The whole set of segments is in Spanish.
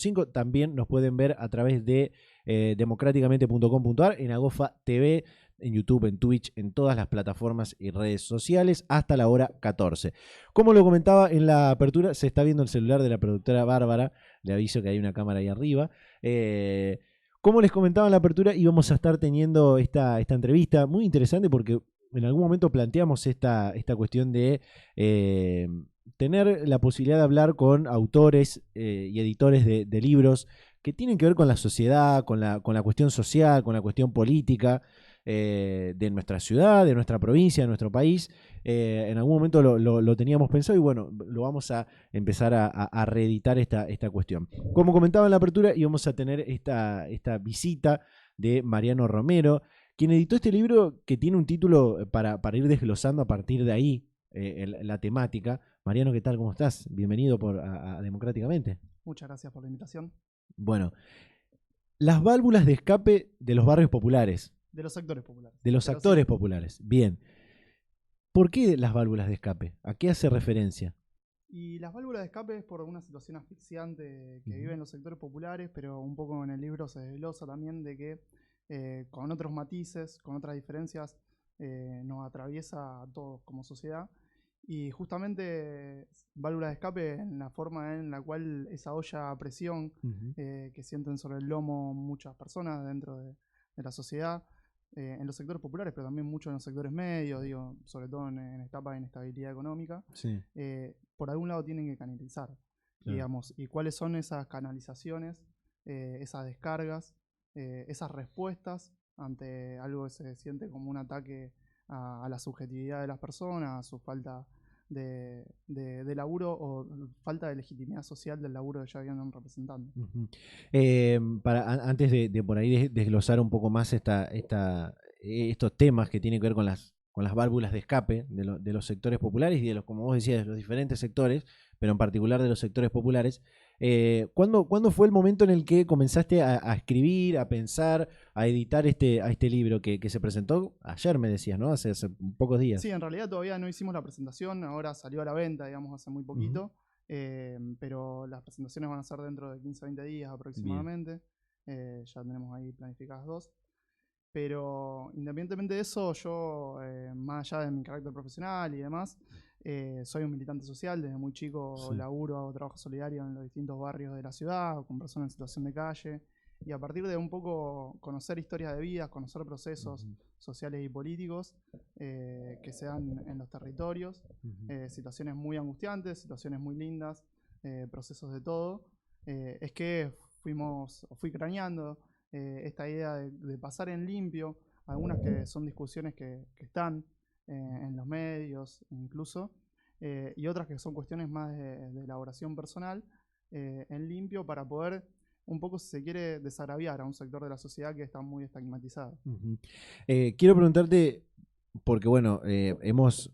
5. También nos pueden ver a través de democráticamente.com.ar, en Agofa TV, en YouTube, en Twitch, en todas las plataformas y redes sociales, hasta la hora 14. Como lo comentaba en la apertura, se está viendo el celular de la productora Bárbara. Le aviso que hay una cámara ahí arriba. Como les comentaba en la apertura, íbamos a estar teniendo esta entrevista muy interesante porque en algún momento planteamos esta cuestión de tener la posibilidad de hablar con autores y editores de libros que tienen que ver con la sociedad, con la cuestión social, con la cuestión política de nuestra ciudad, de nuestra provincia, de nuestro país. En algún momento lo teníamos pensado y bueno, lo vamos a empezar a reeditar esta cuestión. Como comentaba en la apertura, íbamos a tener esta visita de Mariano Romero, quien editó este libro que tiene un título para ir desglosando a partir de ahí la temática. Mariano, ¿qué tal? ¿Cómo estás? Bienvenido a Democráticamente. Muchas gracias por la invitación. Bueno, las válvulas de escape de los barrios populares. De los sectores populares. De los actores populares. Bien. ¿Por qué las válvulas de escape? ¿A qué hace referencia? Y las válvulas de escape es por una situación asfixiante que viven los sectores populares, pero un poco en el libro se desglosa también de que con otros matices, con otras diferencias, nos atraviesa a todos como sociedad. Y justamente válvulas de escape en la forma en la cual esa olla a presión que sienten sobre el lomo muchas personas dentro de la sociedad, en los sectores populares, pero también mucho en los sectores medios, digo, sobre todo en etapas de inestabilidad económica, Sí. por algún lado tienen que canalizar, Claro. digamos, y cuáles son esas canalizaciones, esas descargas, esas respuestas ante algo que se siente como un ataque a la subjetividad de las personas, a su falta de laburo o falta de legitimidad social del laburo que ya vienen representando. Antes de por ahí desglosar un poco más estos temas que tienen que ver con las válvulas de escape de los sectores populares y de los, como vos decías, de los diferentes sectores, pero en particular de los sectores populares, ¿cuándo fue el momento en el que comenzaste a escribir, a pensar, a editar este libro que se presentó ayer, me decías, ¿no? Hace pocos días. Sí, en realidad todavía no hicimos la presentación, ahora salió a la venta, digamos, hace muy poquito, pero las presentaciones van a ser dentro de 15 a 20 días aproximadamente. Ya tenemos ahí planificadas 2. Pero independientemente de eso, yo, más allá de mi carácter profesional y demás, soy un militante social. Desde muy chico laburo, hago trabajo solidario en los distintos barrios de la ciudad, con personas en situación de calle. Y a partir de un poco conocer historias de vida, conocer procesos sociales y políticos que se dan en los territorios, situaciones muy angustiantes, situaciones muy lindas, procesos de todo, es que fui craneando esta idea de pasar en limpio algunas que son discusiones que están en los medios incluso, y otras que son cuestiones más de elaboración personal, en limpio para poder un poco, si se quiere, desagraviar a un sector de la sociedad que está muy estigmatizado. Quiero preguntarte, porque bueno,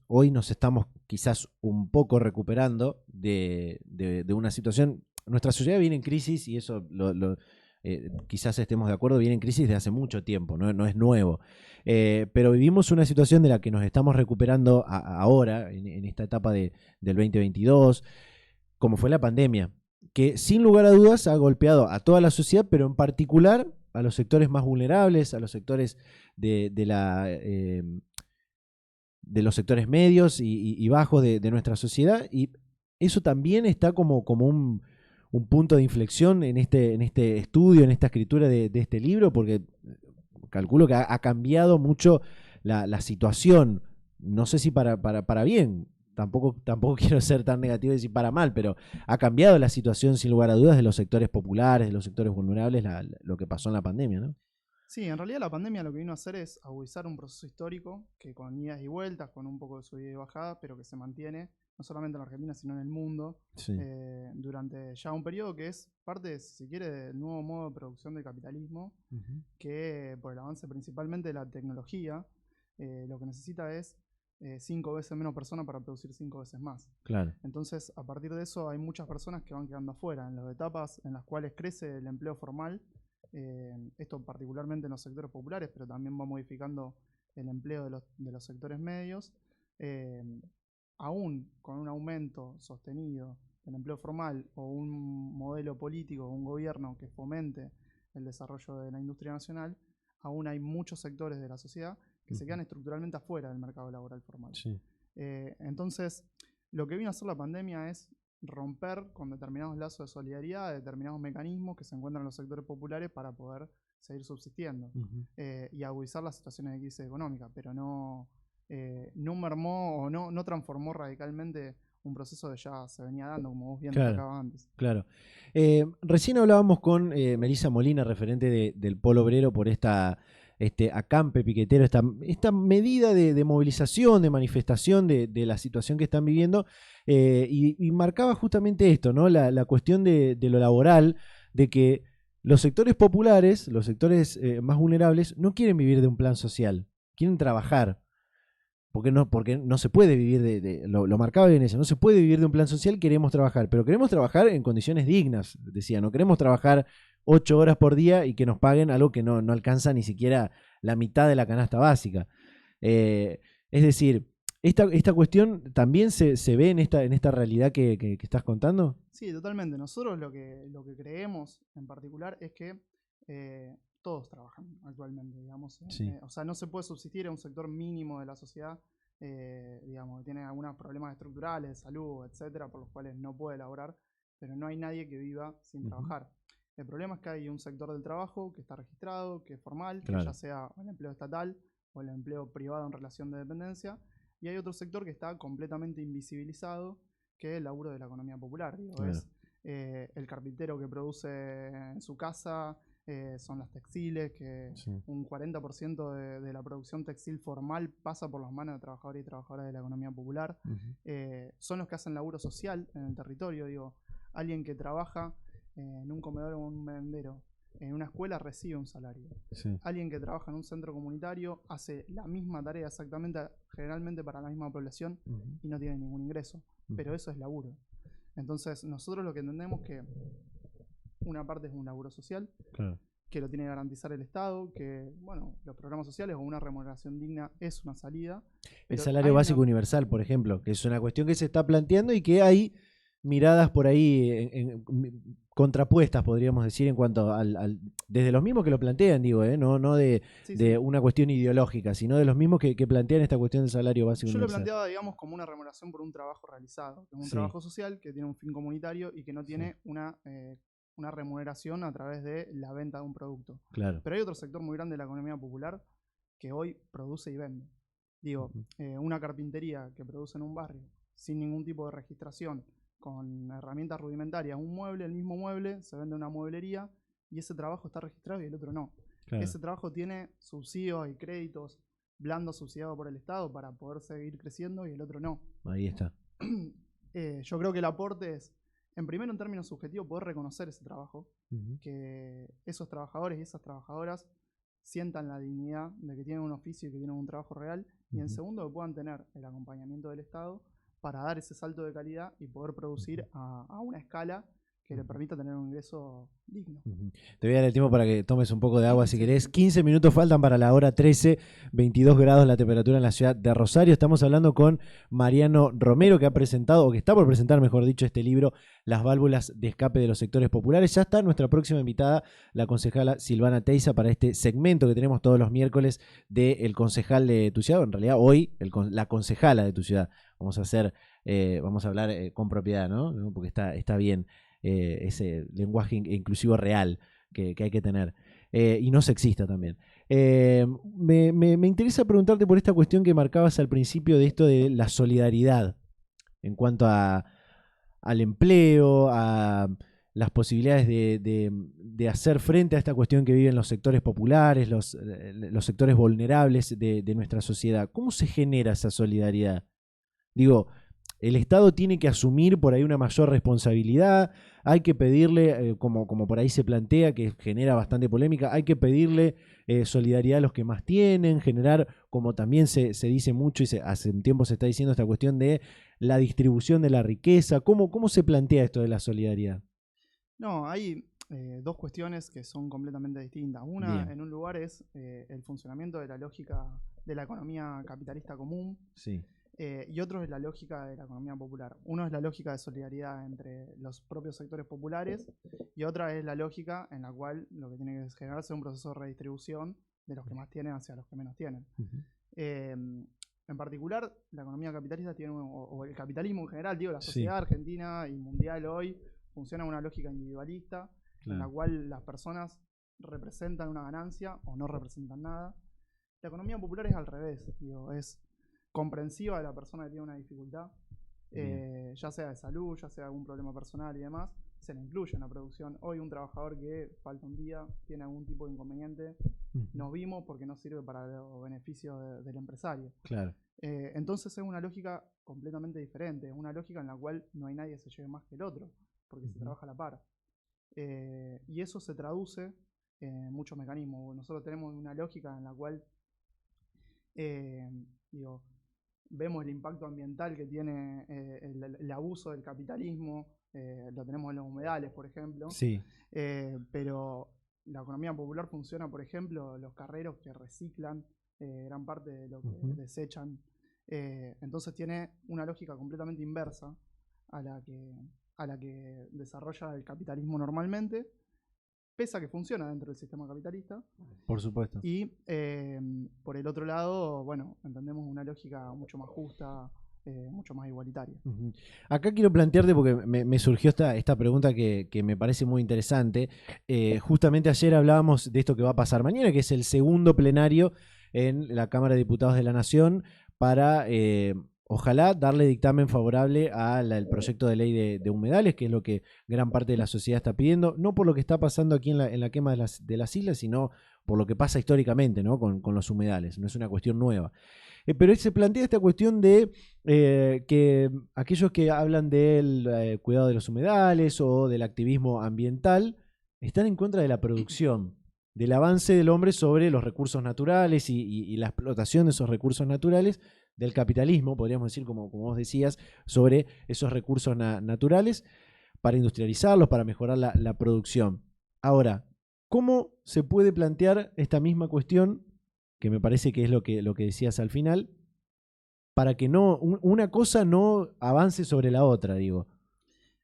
hoy nos estamos quizás un poco recuperando de una situación. Nuestra sociedad viene en crisis y eso quizás estemos de acuerdo, viene en crisis de hace mucho tiempo, no es nuevo. Pero vivimos una situación de la que nos estamos recuperando ahora, en esta etapa del 2022, como fue la pandemia, que sin lugar a dudas ha golpeado a toda la sociedad, pero en particular a los sectores más vulnerables, a los sectores de los sectores medios y bajos de nuestra sociedad, y eso también está como un punto de inflexión en este estudio, en esta escritura de este libro, porque calculo que ha cambiado mucho la situación, no sé si para bien, tampoco quiero ser tan negativo y decir para mal, pero ha cambiado la situación sin lugar a dudas de los sectores populares, de los sectores vulnerables, lo que pasó en la pandemia, ¿no? Sí, en realidad la pandemia lo que vino a hacer es agudizar un proceso histórico que con idas y vueltas, con un poco de subida y bajada, pero que se mantiene no solamente en la Argentina, sino en el mundo, durante ya un periodo que es parte, si se quiere, del nuevo modo de producción del capitalismo, que por el avance principalmente de la tecnología, lo que necesita es 5 veces menos personas para producir 5 veces más. Claro. Entonces, a partir de eso, hay muchas personas que van quedando afuera en las etapas en las cuales crece el empleo formal. Esto particularmente en los sectores populares, pero también va modificando el empleo de los sectores medios, aún con un aumento sostenido el empleo formal o un modelo político o un gobierno que fomente el desarrollo de la industria nacional, aún hay muchos sectores de la sociedad que se quedan estructuralmente afuera del mercado laboral formal. Sí. Entonces, lo que vino a hacer la pandemia es romper con determinados lazos de solidaridad, determinados mecanismos que se encuentran en los sectores populares para poder seguir subsistiendo y agudizar las situaciones de crisis económica, pero no mermó o no transformó radicalmente un proceso que ya se venía dando, como vos bien destacabas antes. Claro. Recién hablábamos con Melissa Molina, referente del Polo Obrero, por este acampe piquetero, esta medida de movilización, de manifestación de la situación que están viviendo, y marcaba justamente esto, ¿no? La cuestión de lo laboral, de que los sectores populares, los sectores más vulnerables, no quieren vivir de un plan social, quieren trabajar. Porque no se puede vivir lo marcaba bien eso, no se puede vivir de un plan social, queremos trabajar, pero queremos trabajar en condiciones dignas, decía, no queremos trabajar 8 horas por día y que nos paguen algo que no alcanza ni siquiera la mitad de la canasta básica. Es decir, esta cuestión también se ve en esta realidad que estás contando. Sí, totalmente. Nosotros lo que creemos en particular es que todos trabajan actualmente, digamos. Sí. O sea, no se puede subsistir en un sector mínimo de la sociedad, digamos, que tiene algunos problemas estructurales, de salud, etcétera, por los cuales no puede laborar, pero no hay nadie que viva sin trabajar. El problema es que hay un sector del trabajo que está registrado, que es formal, que ya sea el empleo estatal o el empleo privado en relación de dependencia, y hay otro sector que está completamente invisibilizado, que es el laburo de la economía popular. Digo, es el carpintero que produce en su casa, son las textiles, que un 40% de la producción textil formal pasa por las manos de trabajadores y trabajadoras de la economía popular. Son los que hacen laburo social en el territorio. Digo, alguien que trabaja en un comedor o un merendero, en una escuela, recibe un salario. Alguien que trabaja en un centro comunitario hace la misma tarea exactamente, generalmente para la misma población, y no tiene ningún ingreso. Pero eso es laburo. Entonces, nosotros lo que entendemos que una parte es un laburo social, que lo tiene que garantizar el Estado, que, bueno, los programas sociales o una remuneración digna es una salida. El salario básico universal, por ejemplo, que es una cuestión que se está planteando y que hay miradas por ahí contrapuestas, podríamos decir, en cuanto desde los mismos que lo plantean, digo, no de una cuestión ideológica, sino de los mismos que plantean esta cuestión del salario básico universal. Yo lo planteaba, digamos, como una remuneración por un trabajo realizado, que es un trabajo social que tiene un fin comunitario y que no tiene una remuneración a través de la venta de un producto. Pero hay otro sector muy grande de la economía popular que hoy produce y vende. Digo, una carpintería que produce en un barrio sin ningún tipo de registración, con herramientas rudimentarias, un mueble, el mismo mueble, se vende en una mueblería y ese trabajo está registrado y el otro no. Ese trabajo tiene subsidios y créditos blandos subsidiados por el Estado para poder seguir creciendo y el otro no. Ahí está. Yo creo que el aporte es, en términos subjetivos, poder reconocer ese trabajo, que esos trabajadores y esas trabajadoras sientan la dignidad de que tienen un oficio y que tienen un trabajo real, y en segundo, que puedan tener el acompañamiento del Estado para dar ese salto de calidad y poder producir a una escala que le permita tener un ingreso digno. Te voy a dar el tiempo para que tomes un poco de agua si querés. 15 minutos faltan para la hora 13, 22 grados la temperatura en la ciudad de Rosario. Estamos hablando con Mariano Romero, que ha presentado, o que está por presentar, mejor dicho, este libro, Las válvulas de escape de los sectores populares. Ya está nuestra próxima invitada, la concejala Silvana Teiza, para este segmento que tenemos todos los miércoles del concejal de tu ciudad, o en realidad hoy la concejala de tu ciudad. Vamos a hablar con propiedad, ¿no? Porque está bien ese lenguaje inclusivo real que hay que tener. Y no sexista también. Me interesa preguntarte por esta cuestión que marcabas al principio de esto de la solidaridad en cuanto al empleo, a las posibilidades de hacer frente a esta cuestión que viven los sectores populares, los sectores vulnerables de nuestra sociedad. ¿Cómo se genera esa solidaridad? Digo, el Estado tiene que asumir por ahí una mayor responsabilidad, hay que pedirle, como por ahí se plantea, que genera bastante polémica, hay que pedirle solidaridad a los que más tienen, generar, como también se dice mucho y hace un tiempo se está diciendo esta cuestión de la distribución de la riqueza. ¿Cómo se plantea esto de la solidaridad? No, hay dos cuestiones que son completamente distintas. Una, en un lugar, es el funcionamiento de la lógica de la economía capitalista común. Sí. Y otro es la lógica de la economía popular. Uno es la lógica de solidaridad entre los propios sectores populares y otra es la lógica en la cual lo que tiene que generarse es un proceso de redistribución de los que más tienen hacia los que menos tienen. En particular, la economía capitalista tiene, o el capitalismo en general, digo, la sociedad argentina y mundial hoy funciona en una lógica individualista, en la cual las personas representan una ganancia o no representan nada. La economía popular es al revés, digo, es comprensiva de la persona que tiene una dificultad, ya sea de salud, ya sea algún problema personal y demás, se le incluye en la producción. Hoy un trabajador que falta un día, tiene algún tipo de inconveniente, nos vimos porque no sirve para los beneficios del empresario. Claro. Entonces es una lógica completamente diferente, es una lógica en la cual no hay nadie que se lleve más que el otro, porque se trabaja a la par. Y eso se traduce en muchos mecanismos. Nosotros tenemos una lógica en la cual digo, vemos el impacto ambiental que tiene el abuso del capitalismo, lo tenemos en los humedales, por ejemplo. Sí. Pero la economía popular funciona, por ejemplo, los carreros que reciclan gran parte de lo que desechan. Entonces tiene una lógica completamente inversa a la que desarrolla el capitalismo normalmente, pese a que funciona dentro del sistema capitalista. Por supuesto. Y por el otro lado, bueno, entendemos una lógica mucho más justa, mucho más igualitaria. Acá quiero plantearte, porque me surgió esta pregunta que me parece muy interesante. Justamente ayer hablábamos de esto que va a pasar mañana, que es el segundo plenario en la Cámara de Diputados de la Nación para, ojalá, darle dictamen favorable al proyecto de ley de humedales, que es lo que gran parte de la sociedad está pidiendo, no por lo que está pasando aquí en la quema de las islas, sino por lo que pasa históricamente, ¿no? con los humedales. No es una cuestión nueva. Pero se plantea esta cuestión de que aquellos que hablan del cuidado de los humedales o del activismo ambiental están en contra de la producción, del avance del hombre sobre los recursos naturales y la explotación de esos recursos naturales, del capitalismo, podríamos decir, como vos decías, sobre esos recursos naturales para industrializarlos, para mejorar la producción. Ahora, ¿cómo se puede plantear esta misma cuestión, que me parece que es lo que decías al final, para que una cosa no avance sobre la otra, digo?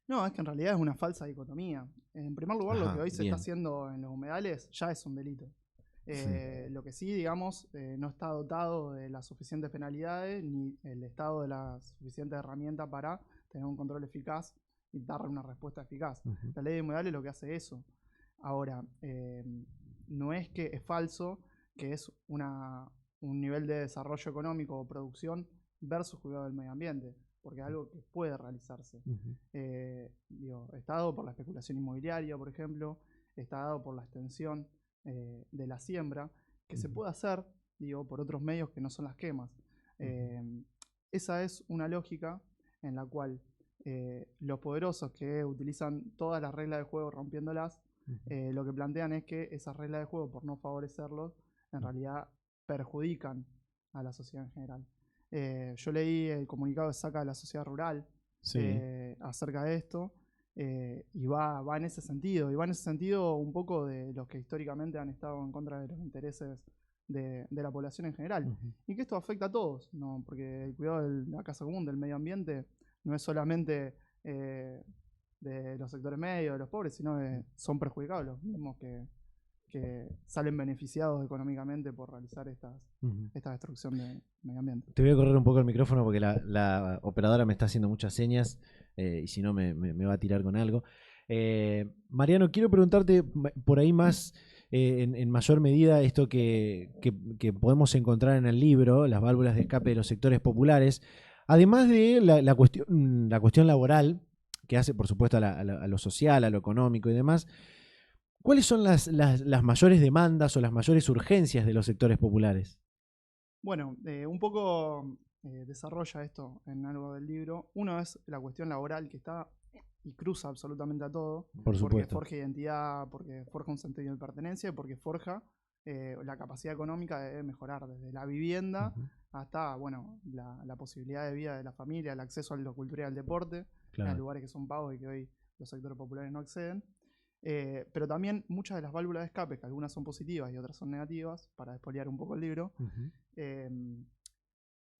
No, es que en realidad es una falsa dicotomía. En primer lugar, lo que hoy se está haciendo en los humedales ya es un delito. Lo que sí, digamos, no está dotado de las suficientes penalidades ni el Estado de las suficientes herramientas para tener un control eficaz y darle una respuesta eficaz. La ley de humedales lo que hace eso. Ahora, no es que es falso que es un nivel de desarrollo económico o producción versus cuidado del medio ambiente, porque es algo que puede realizarse. Está dado por la especulación inmobiliaria, por ejemplo, está dado por la extensión de la siembra, que se puede hacer, por otros medios que no son las quemas. Esa es una lógica en la cual los poderosos que utilizan todas las reglas de juego rompiéndolas, lo que plantean es que esas reglas de juego, por no favorecerlos, en realidad perjudican a la sociedad en general. Yo leí el comunicado que saca la sociedad rural acerca de esto, y va en ese sentido, un poco de los que históricamente han estado en contra de los intereses de la población en general, y que esto afecta a todos, ¿no? Porque el cuidado de la casa común, del medio ambiente, no es solamente de los sectores medios, de los pobres, sino que son perjudicados los mismos que salen beneficiados económicamente por realizar esta destrucción de medio ambiente. Te voy a correr un poco el micrófono porque la operadora me está haciendo muchas señas, y si no me va a tirar con algo. Mariano, quiero preguntarte por ahí más, en mayor medida, esto que podemos encontrar en el libro, las válvulas de escape de los sectores populares, además de la cuestión laboral, que hace por supuesto a lo social, a lo económico y demás. ¿Cuáles son las mayores demandas o las mayores urgencias de los sectores populares? Bueno, un poco desarrolla esto en algo del libro. Uno es la cuestión laboral, que está y cruza absolutamente a todo. Por supuesto. Porque forja identidad, porque forja un sentido de pertenencia y porque forja la capacidad económica de mejorar desde la vivienda hasta la posibilidad de vida de la familia, el acceso a lo cultural y al deporte, en lugares que son pagos y que hoy los sectores populares no acceden. Pero también muchas de las válvulas de escape, que algunas son positivas y otras son negativas, para despoliar un poco el libro,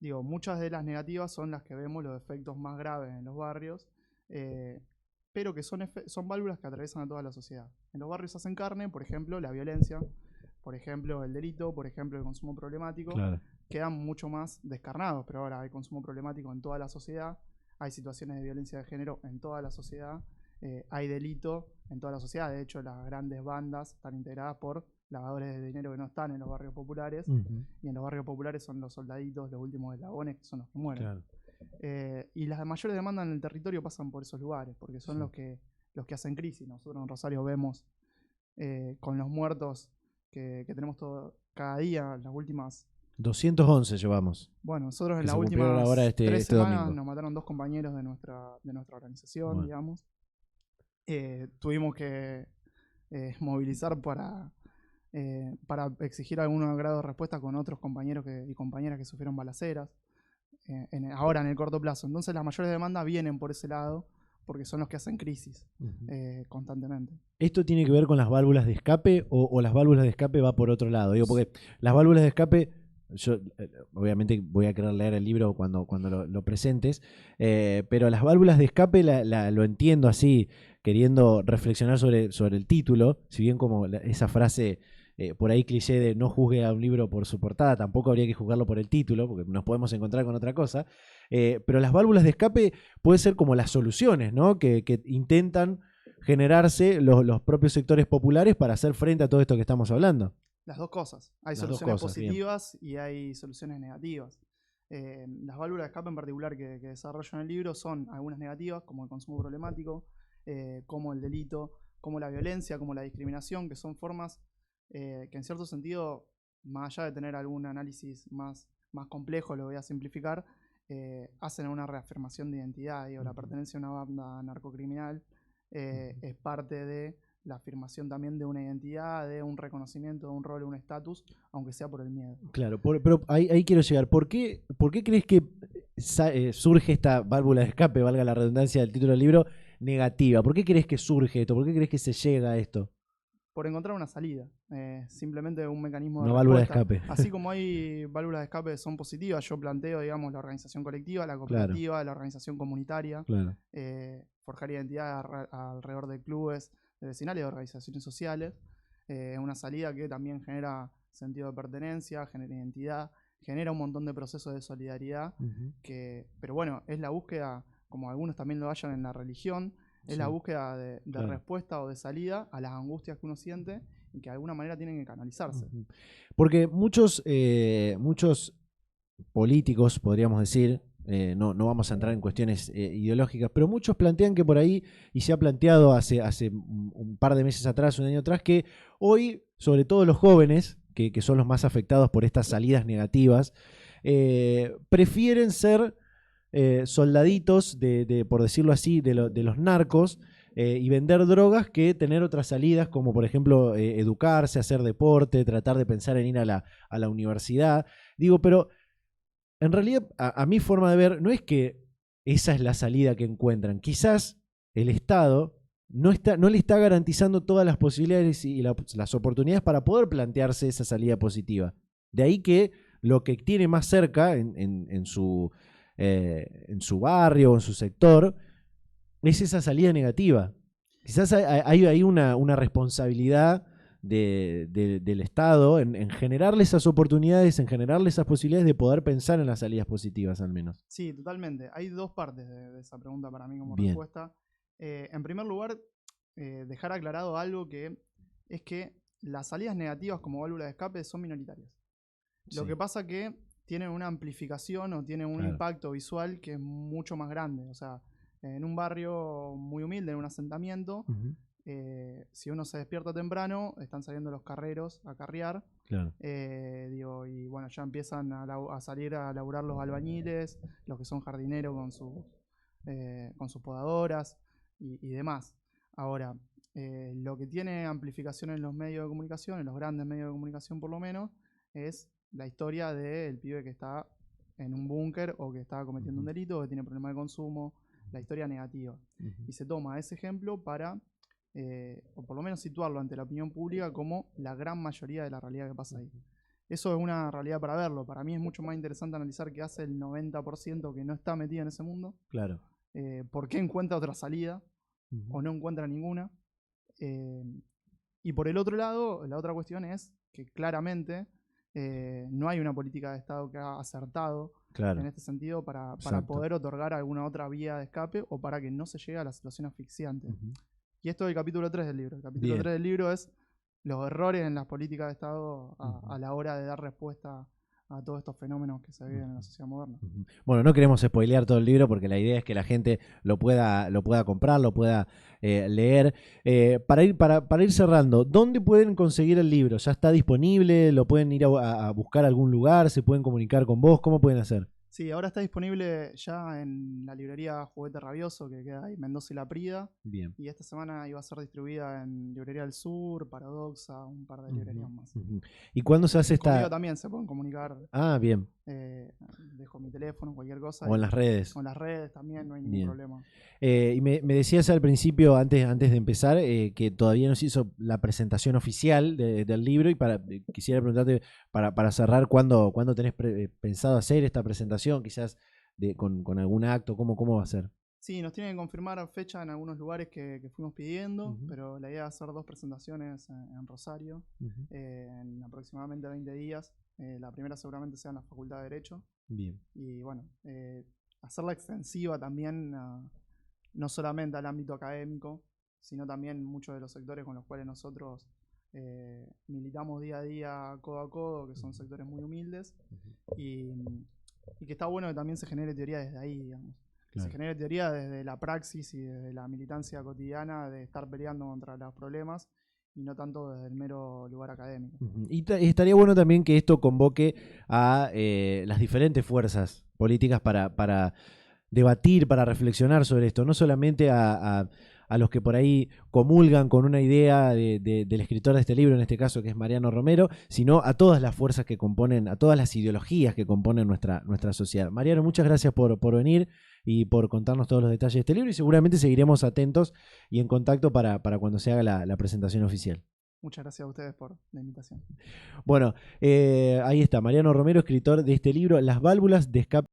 digo, muchas de las negativas son las que vemos los efectos más graves en los barrios, pero que son válvulas que atraviesan a toda la sociedad. En los barrios hacen carne, por ejemplo, la violencia, por ejemplo, el delito, por ejemplo, el consumo problemático, Claro. quedan mucho más descarnados, pero ahora hay consumo problemático en toda la sociedad, hay situaciones de violencia de género en toda la sociedad, hay delito en toda la sociedad. De hecho, las grandes bandas están integradas por lavadores de dinero que no están en los barrios populares, y en los barrios populares son los soldaditos, los últimos eslabones, que son los que mueren. Claro. Y las mayores demandas en el territorio pasan por esos lugares, porque son los que hacen crisis. Nosotros en Rosario vemos con los muertos que tenemos cada día, las últimas... 211 llevamos. Bueno, nosotros en Que las se cumplieron últimas ahora 3 este semanas domingo. nos mataron 2 compañeros de nuestra organización, Bueno. digamos. Tuvimos que movilizar para exigir algún grado de respuesta con otros compañeros y compañeras que sufrieron balaceras, ahora en el corto plazo. Entonces las mayores demandas vienen por ese lado, porque son los que hacen crisis constantemente. ¿Esto tiene que ver con las válvulas de escape o las válvulas de escape va por otro lado? Digo, porque las válvulas de escape, yo obviamente voy a querer leer el libro cuando lo presentes, pero las válvulas de escape lo entiendo así, queriendo reflexionar sobre el título, si bien como esa frase por ahí cliché de no juzgue a un libro por su portada, tampoco habría que juzgarlo por el título, porque nos podemos encontrar con otra cosa, pero las válvulas de escape pueden ser como las soluciones, ¿no? que intentan generarse los propios sectores populares para hacer frente a todo esto que estamos hablando. Las dos cosas. Hay soluciones positivas y hay soluciones negativas. Las válvulas de escape en particular que desarrollo en el libro son algunas negativas, como el consumo problemático, como el delito, como la violencia, como la discriminación, que son formas que en cierto sentido, más allá de tener algún análisis más complejo, lo voy a simplificar, hacen una reafirmación de identidad. Digo, la pertenencia a una banda narcocriminal es parte de la afirmación también de una identidad, de un reconocimiento, de un rol, de un estatus, aunque sea por el miedo. Claro, pero ahí quiero llegar. ¿Por qué crees que surge esta válvula de escape, valga la redundancia del título del libro, negativa? ¿Por qué crees que surge esto? ¿Por qué crees que se llega a esto? Por encontrar una salida, simplemente un mecanismo de respuesta. Válvula de escape. Así como hay válvulas de escape que son positivas, yo planteo, digamos, la organización colectiva, la cooperativa, claro, la organización comunitaria, claro, forjar identidad alrededor de clubes, de vecinales, de organizaciones sociales, una salida que también genera sentido de pertenencia, genera identidad, genera un montón de procesos de solidaridad, pero bueno, es la búsqueda, como algunos también lo hallan en la religión, es la búsqueda de claro, respuesta o de salida a las angustias que uno siente y que de alguna manera tienen que canalizarse. Porque muchos políticos, podríamos decir, no vamos a entrar en cuestiones ideológicas, pero muchos plantean que por ahí, y se ha planteado hace un par de meses atrás, un año atrás, que hoy, sobre todo los jóvenes, que son los más afectados por estas salidas negativas, prefieren ser soldaditos, por decirlo así, de los narcos y vender drogas que tener otras salidas como por ejemplo educarse, hacer deporte, tratar de pensar en ir a la universidad. Digo, pero en realidad a mi forma de ver no es que esa es la salida que encuentran. Quizás el Estado no le está garantizando todas las posibilidades y las oportunidades para poder plantearse esa salida positiva. De ahí que lo que tiene más cerca en su barrio o en su sector es esa salida negativa. Quizás hay ahí una responsabilidad del Estado en generarle esas oportunidades, en generarle esas posibilidades de poder pensar en las salidas positivas al menos. Sí, totalmente. Hay dos partes de esa pregunta para mí como respuesta. En primer lugar, dejar aclarado algo que es que las salidas negativas como válvula de escape son minoritarias. Lo que pasa que tienen una amplificación o tienen un impacto visual que es mucho más grande. O sea, en un barrio muy humilde, en un asentamiento, si uno se despierta temprano, están saliendo los carreros a carrear. Claro. Y bueno, ya empiezan a salir a laburar los albañiles, los que son jardineros con sus podadoras y demás. Ahora, lo que tiene amplificación en los medios de comunicación, en los grandes medios de comunicación por lo menos, es la historia del pibe que está en un búnker o que está cometiendo un delito o que tiene problemas de consumo, la historia negativa. Y se toma ese ejemplo para, o por lo menos situarlo ante la opinión pública como la gran mayoría de la realidad que pasa ahí. eso es una realidad para verlo. Para mí es mucho más interesante analizar qué hace el 90% que no está metido en ese mundo. Claro. ¿Por qué encuentra otra salida o no encuentra ninguna? Y por el otro lado, la otra cuestión es que claramente no hay una política de Estado que ha acertado en este sentido para poder otorgar alguna otra vía de escape o para que no se llegue a la situación asfixiante. Y esto es el capítulo 3 del libro. El capítulo 3 del libro es los errores en las políticas de Estado a la hora de dar respuesta a todos estos fenómenos que se viven en la sociedad moderna. Bueno, no queremos spoilear todo el libro porque la idea es que la gente lo pueda comprar, lo pueda leer. Para ir cerrando, ¿dónde pueden conseguir el libro? ¿Ya está disponible? ¿Lo pueden ir a buscar a algún lugar? ¿Se pueden comunicar con vos? ¿Cómo pueden hacer? Sí, ahora está disponible ya en la librería Juguete Rabioso, que queda ahí, Mendoza y La Prida. Bien. Y esta semana iba a ser distribuida en Librería del Sur, Paradoxa, un par de librerías más. ¿Y cuándo se hace esta...? Conmigo también se pueden comunicar. Ah, bien. Dejo mi teléfono, cualquier cosa. O en las redes. O en las redes también, no hay ningún problema. Y me decías al principio, antes de empezar, que todavía no se hizo la presentación oficial del libro y quisiera preguntarte, para cerrar, ¿cuándo tenés pensado hacer esta presentación? Quizás con algún acto, ¿cómo va a ser? Sí, nos tienen que confirmar fecha en algunos lugares que fuimos pidiendo, pero la idea es hacer 2 presentaciones en Rosario en aproximadamente 20 días. La primera seguramente sea en la Facultad de Derecho. Bien. Y bueno, hacerla extensiva también, no solamente al ámbito académico, sino también muchos de los sectores con los cuales nosotros militamos día a día, codo a codo, que son sectores muy humildes, y que está bueno que también se genere teoría desde ahí, digamos. Claro. Se genere teoría desde la praxis y desde la militancia cotidiana de estar peleando contra los problemas y no tanto desde el mero lugar académico. Y estaría bueno también que esto convoque a las diferentes fuerzas políticas para debatir, para reflexionar sobre esto, no solamente a los que por ahí comulgan con una idea del escritor de este libro, en este caso que es Mariano Romero, sino a todas las fuerzas que componen, a todas las ideologías que componen nuestra sociedad. Mariano, muchas gracias por venir y por contarnos todos los detalles de este libro, y seguramente seguiremos atentos y en contacto para cuando se haga la presentación oficial. Muchas gracias a ustedes por la invitación. Bueno, ahí está, Mariano Romero, escritor de este libro, Las válvulas de escape.